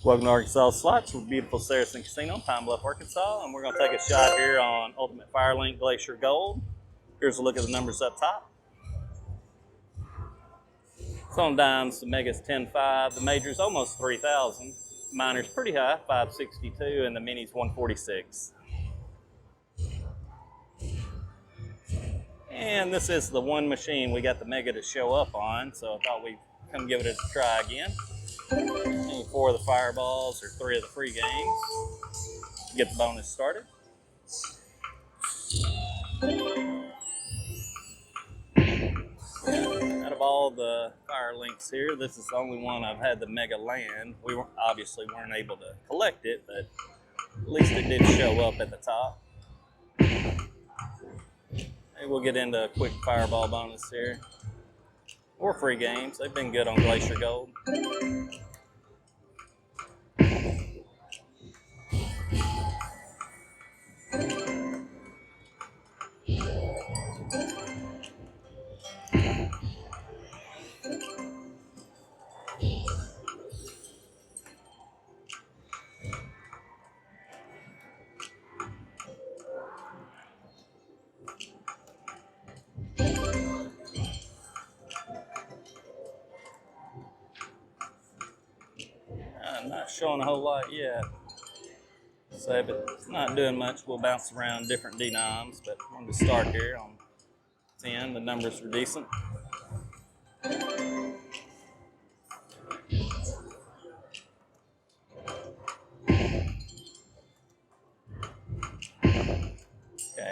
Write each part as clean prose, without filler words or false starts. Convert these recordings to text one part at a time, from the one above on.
Welcome to Arkansas Slots with beautiful Saracen Casino, Pine Bluff, Arkansas, and we're going to take a shot here on Ultimate Firelink Glacier Gold. Here's a look at the numbers up top. So on dimes, the Mega's 10.5, the Major's almost 3,000, Minor's pretty high, 562, and the Mini's 146. And this is the one machine we got the Mega to show up on, so I thought we'd come give it a try again. 4 of the fireballs or 3 of the free games. Get the bonus started. Out of all the fire links here, this is the only one I've had the Mega land. We obviously weren't able to collect it, but at least it did show up at the top. Maybe we'll get into a quick fireball bonus here. Or free games. They've been good on Glacier Gold. I'm not showing a whole lot yet. So if it's not doing much, we'll bounce around different denoms, but I wanted to start here on 10. The numbers were decent. Okay,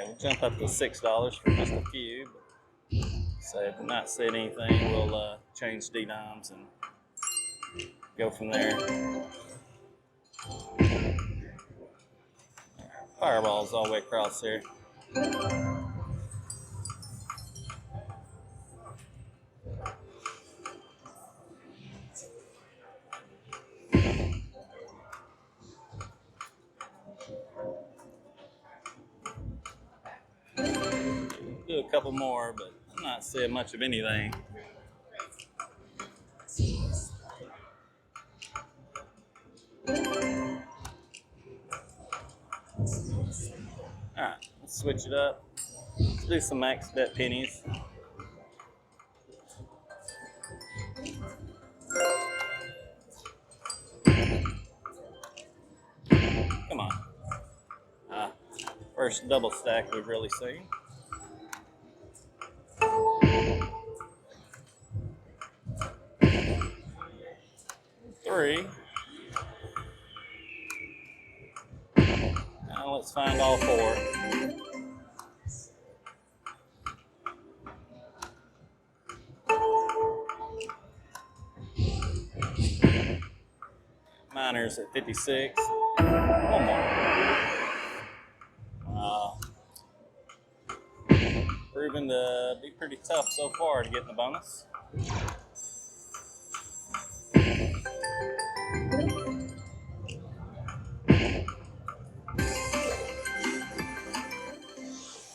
we'll jump up to $6 for just a few. But so if we not see anything, we'll change denoms and go from there. Fireballs all the way across here. Do a couple more, but I'm not seeing much of anything. Alright, let's switch it up. Let's do some max bet pennies. Come on. First double stack we've really seen. Three. Now let's find all 4. Minor's at 56. One more. Wow. Proven to be pretty tough so far to get in the bonus.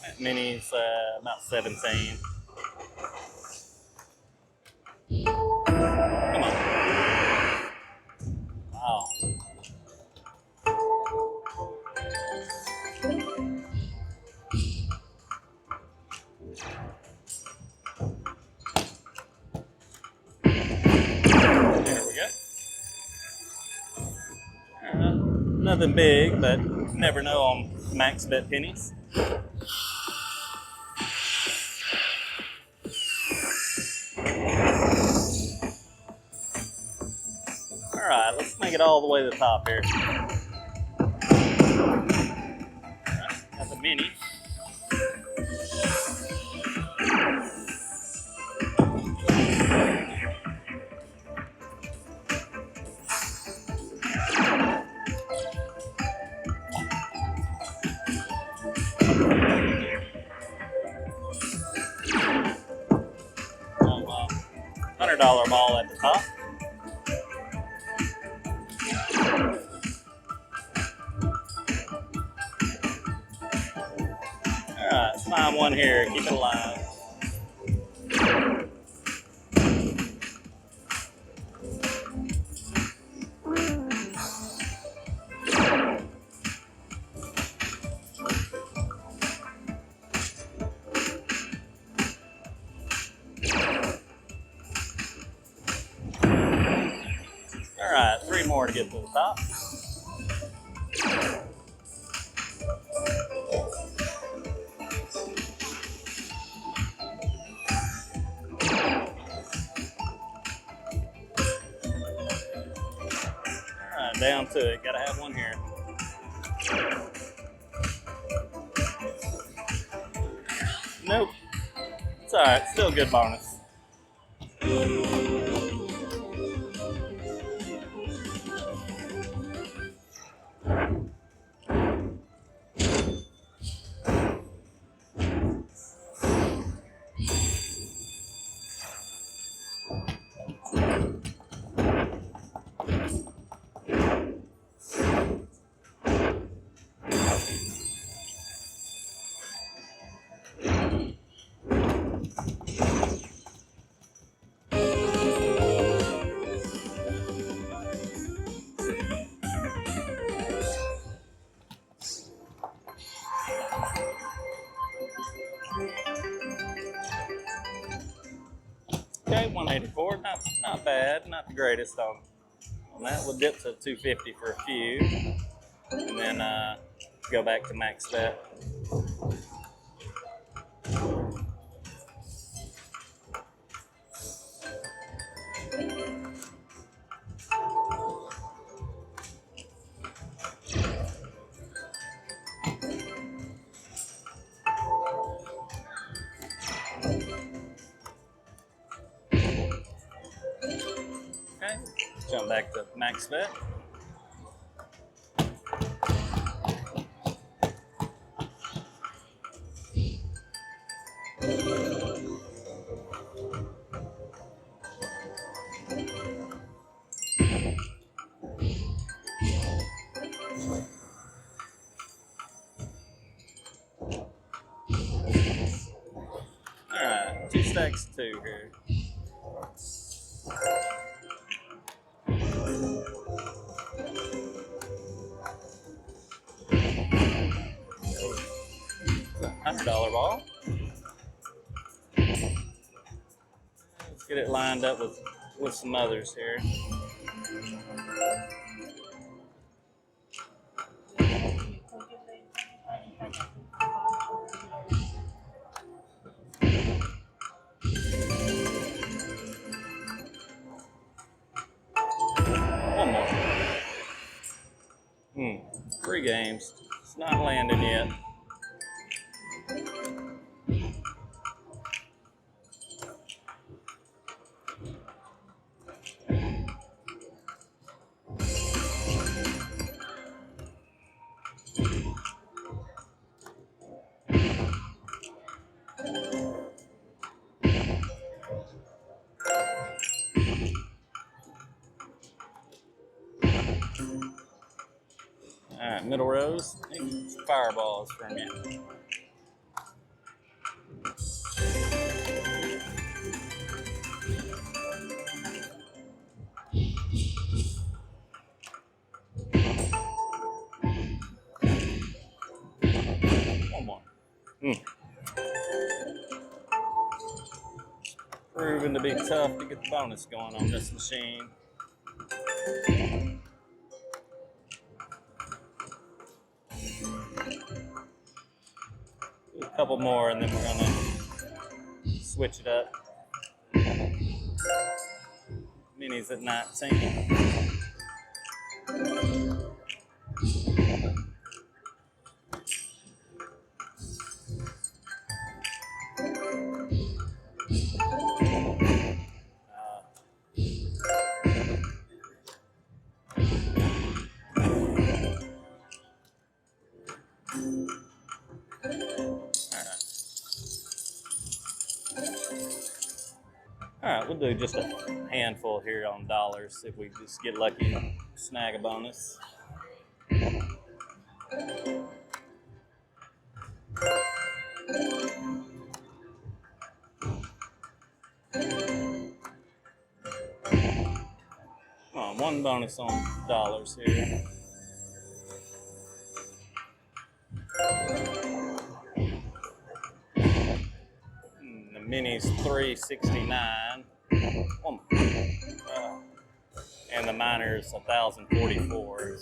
That mini's about 17. Come on. Wow. There we go. Nothing big, but never know on max bet pennies. Alright, let's make it all the way to the top here. Got the mini. $100 ball at the top. Alright, let's find one here. Keep it alive. 3 more to get to the top. All right, down to it. Gotta have one here. Nope. It's all right. Still a good bonus. Okay, 184, not bad, not the greatest on that. We'll dip to 250 for a few, and then go back to max bet. Okay, jump back to max bet. All right, 2 stacks of 2 here. $100 ball. Let's get it lined up with some others here. One more. 3 games. It's not landing yet. All right, middle rows. Fireballs from you. One more. Proving to be tough to get the bonus going on this machine. A couple more and then we're gonna switch it up. Minis at 19. All right, we'll do just a handful here on dollars if we just get lucky and snag a bonus. Come on, 1 bonus on dollars here. Minis 369. And and the miner's 1,044.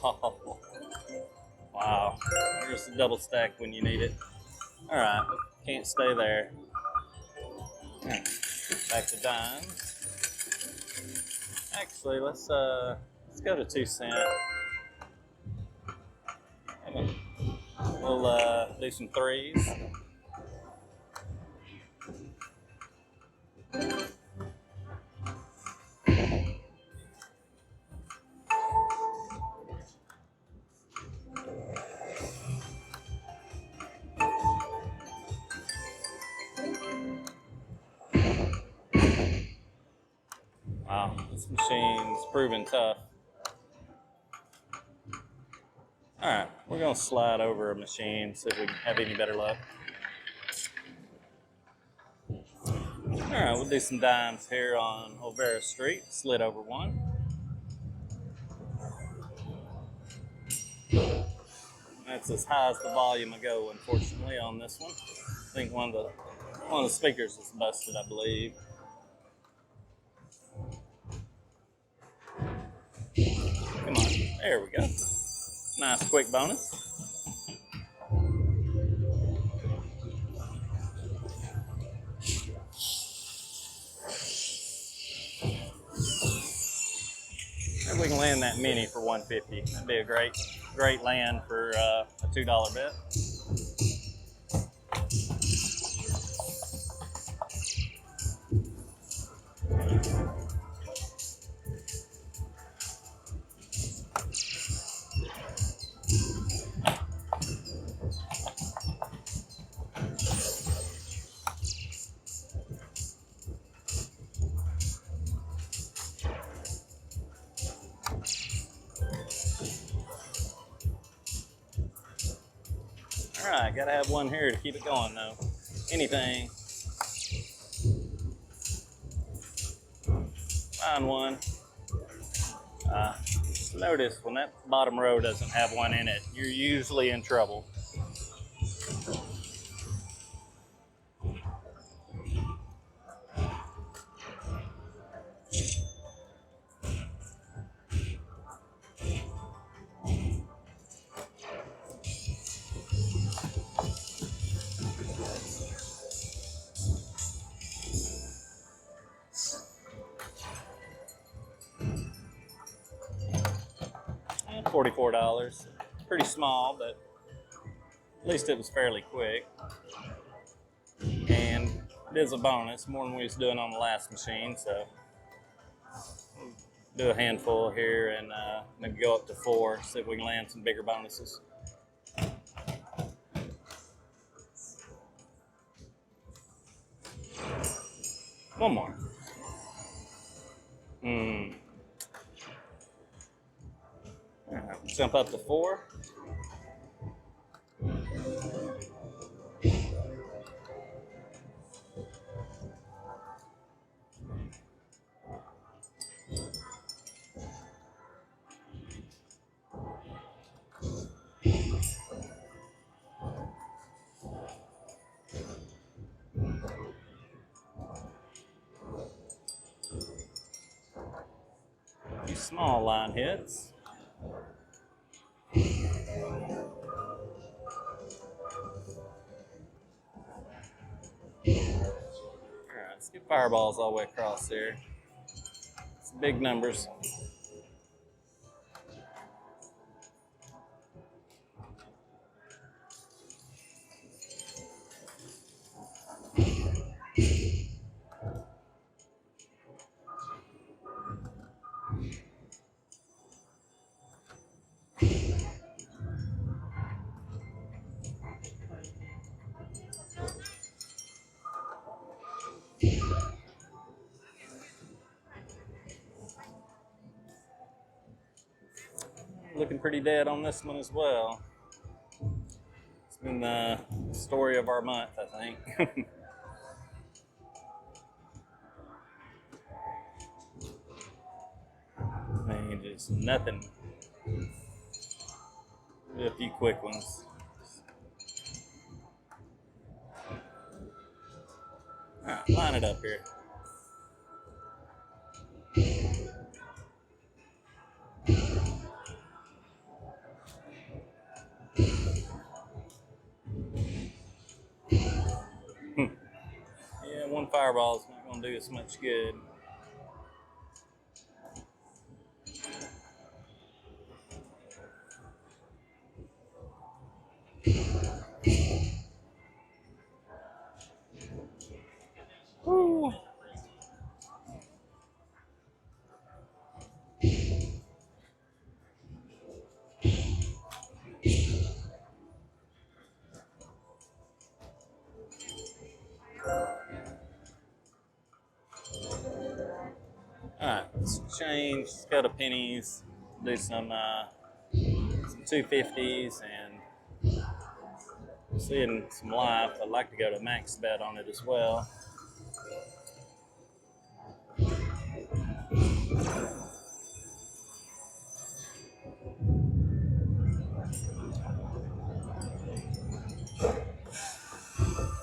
Oh, wow. There's a double stack when you need it. All right, can't stay there. Back to dimes. Actually, let's go to 2 cent. We'll do some threes. Wow, this machine's proving tough. Alright, we're going to slide over a machine, see if we can have any better luck. Alright, we'll do some dimes here on Olvera Street. Slid over one. That's as high as the volume will go, unfortunately, on this one. I think one of the speakers is busted, I believe. Come on, there we go. Nice quick bonus. Maybe we can land that mini for 150. That'd be a great land for a $2 bet. All right, gotta have one here to keep it going though. Anything. Find one. Notice when that bottom row doesn't have one in it, you're usually in trouble. $44. Pretty small, but at least it was fairly quick. And it is a bonus, more than we was doing on the last machine, so do a handful here and maybe go up to 4, see if we can land some bigger bonuses. One more. All right, jump up to 4. Few small line hits. All right, let's get fireballs all the way across there. It's big numbers. Looking pretty dead on this one as well. It's been the story of our month, I think. Man, just nothing. Do a few quick ones. Line it up here. Yeah, one fireball is not going to do us much good. Woo. Alright, let's change, let's go to pennies, do some 250s, and seeing some life. I'd like to go to max bet on it as well.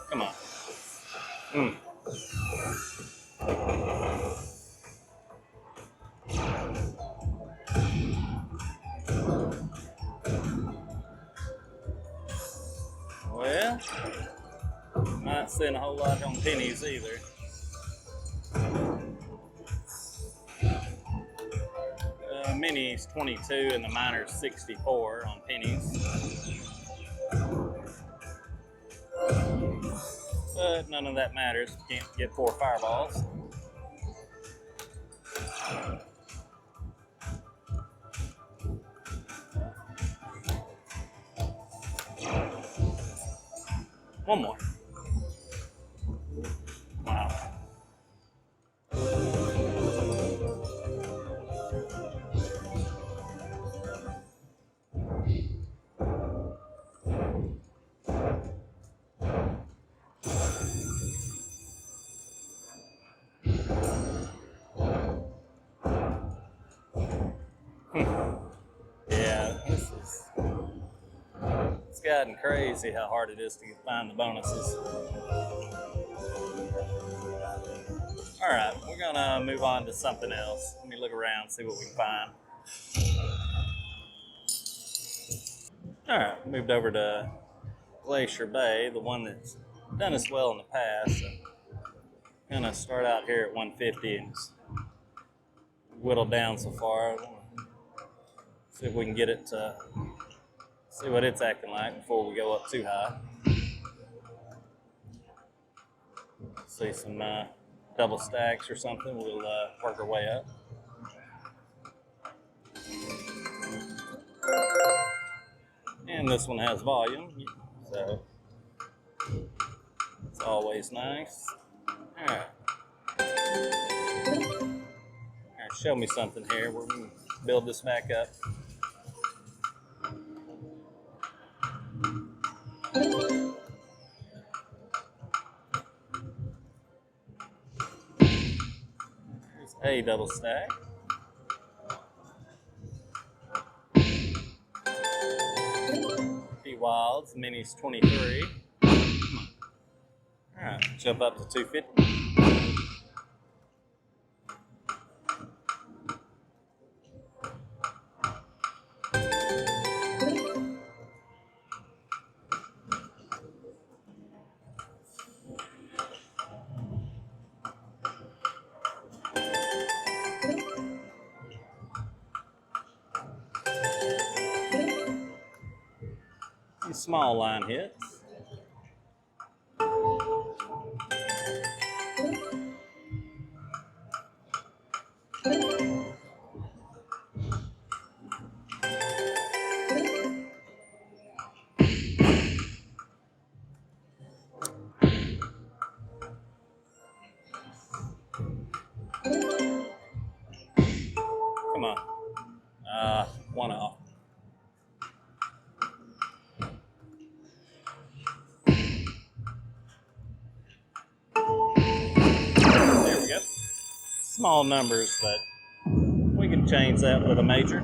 Come on. Well, not seeing a whole lot on pennies either. Minis 22 and the minors 64 on pennies. But none of that matters. You can't get 4 fireballs. One more. Wow. Yeah, it's gotten crazy how hard it is to find the bonuses. All right, we're gonna move on to something else. Let me look around, see what we can find. All right, moved over to Glacier Bay, the one that's done us well in the past. So gonna start out here at 150 and just whittle down so far. See if we can get it to see what it's acting like before we go up too high. See some double stacks or something. We'll work our way up. And this one has volume, so it's always nice. All right. All right, show me something here. We're going to build this back up. There's a double stack. Wilds, minis 23. All right, jump up to 250. These small line hits. Come on. One off. There we go. Small numbers, but we can change that with a major.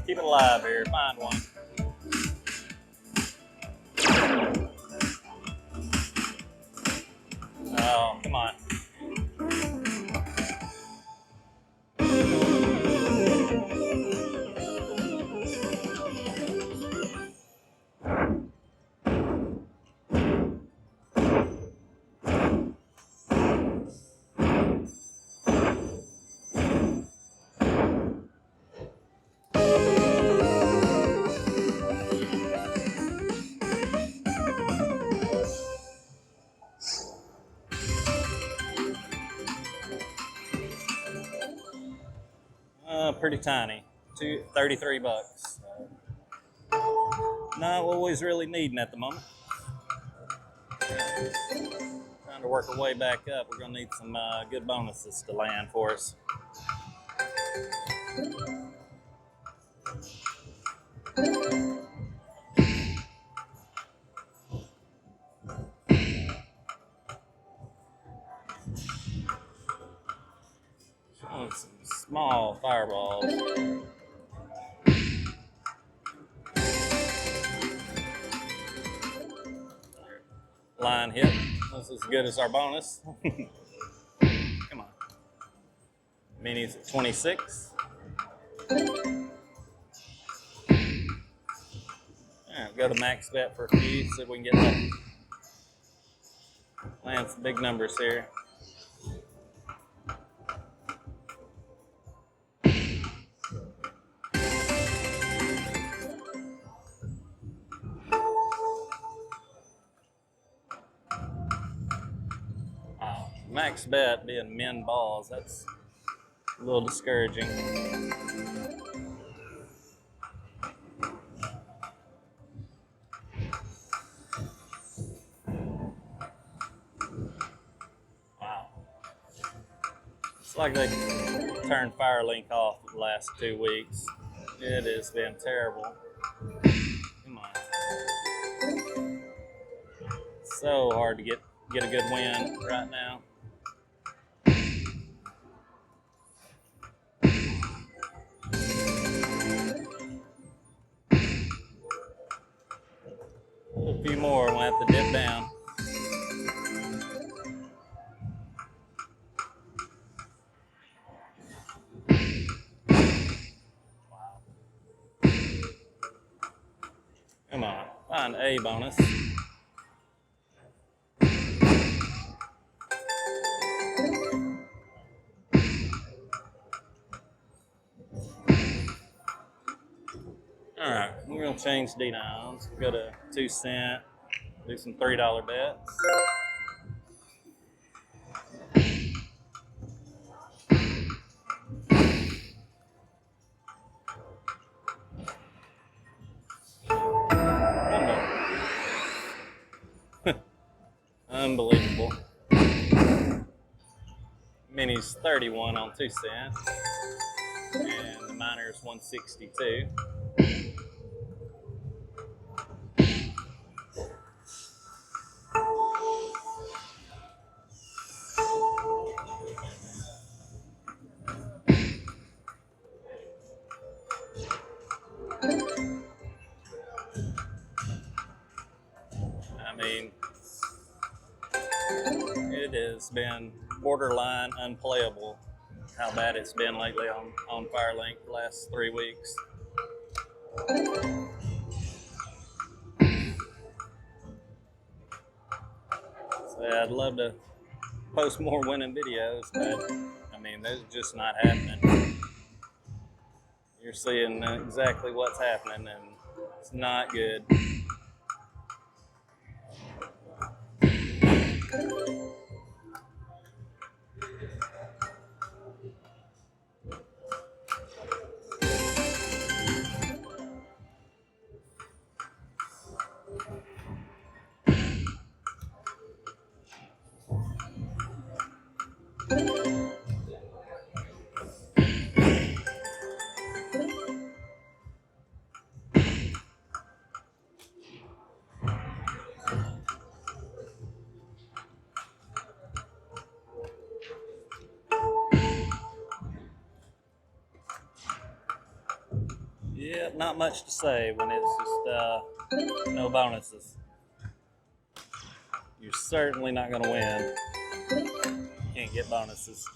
Keep it alive here. Find one. Oh, come on. Pretty tiny. 33 bucks. Not what we was really needing at the moment. Trying to work our way back up. We're going to need some good bonuses to land for us. Showing some small fireballs. Line hit. That's as good as our bonus. Come on. Minis at 26. Alright, go to max bet for a few, see if we can get that. Land some big numbers here. Max bet being min balls, that's a little discouraging. Wow. It's like they turned Firelink off the last 2 weeks. It has been terrible. Come on. So hard to get a good win right now. A few more, we'll have to dip down. Wow. Come on, find a bonus. Alright, we're going to change denominations. We'll go to 2 cent, do some $3 bets. Unbelievable. Mini's 31 on 2 cent, and the minor's 162. I mean, it has been borderline unplayable how bad it's been lately on Firelink the last 3 weeks. So yeah, I'd love to post more winning videos, but I mean, they're just not happening. You're seeing exactly what's happening, and it's not good. Yeah, not much to say when it's just no bonuses. You're certainly not going to win. You can't get bonuses.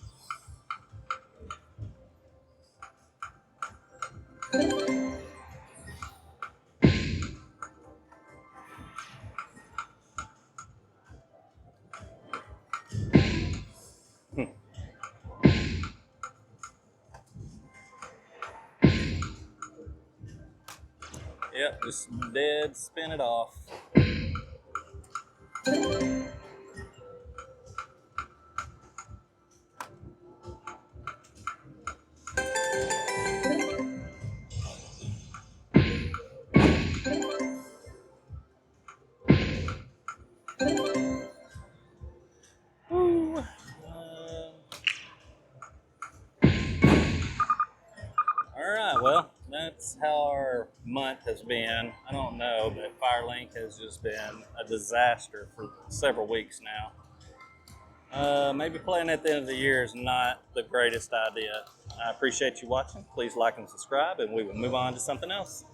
Yep, just dead spin it off. Ooh. All right, well, that's how our month has been. I don't know, but Firelink has just been a disaster for several weeks now. Maybe playing at the end of the year is not the greatest idea. I appreciate you watching. Please like and subscribe, and we will move on to something else.